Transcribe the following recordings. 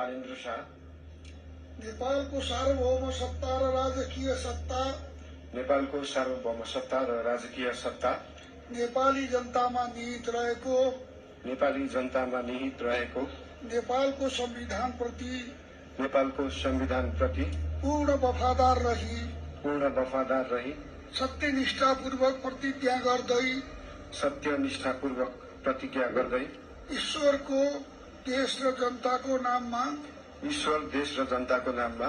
बालेन्द्र शाह नेपालको सार्वभौम सत्ता र राजकीय सत्ता नेपालको सार्वभौम सत्ता र राजकीय सत्ता नेपाली जनतामा निहित रहेको नेपाली जनतामा निहित रहेको नेपालको संविधान प्रति पूर्ण वफादार रही सत्यनिष्ठापूर्वक प्रतिज्ञा गर्दै ईश्वरको देश र जनताको नाममा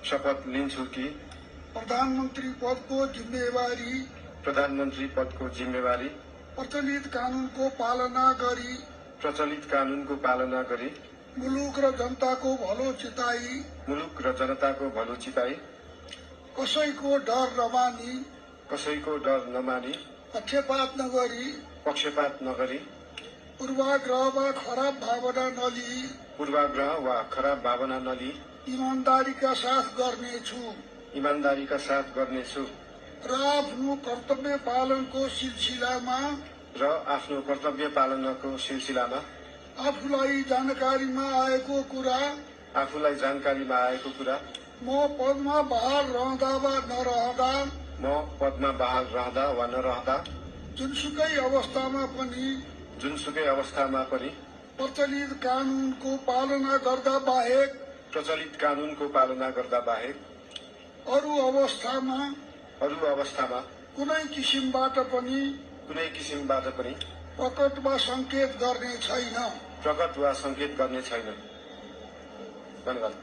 शपथ लिन्छु कि प्रधानमन्त्री पदको जिम्मेवारी प्रचलित कानूनको पालना गरी मुलुक र जनताको भलो चिताई कसैको डर नमानी पक्षपात नगरी पूर्वाग्रह वा खराब भावना नलिई ईमानदारीका साथ गर्नेछु र आफ्नो कर्तव्य पालनको सिलसिलामा आफूलाई जानकारीमा आएको कुरा म पदमा बहाल रहँदा वा नरहँदा जुनसुकै अवस्थामा पनि प्रचलित कानूनको पालना गर्दा बाहेक अरू अवस्थामा कुनै किसिमबाट पनि प्रकट वा संकेत गर्ने छैन। धन्यवाद।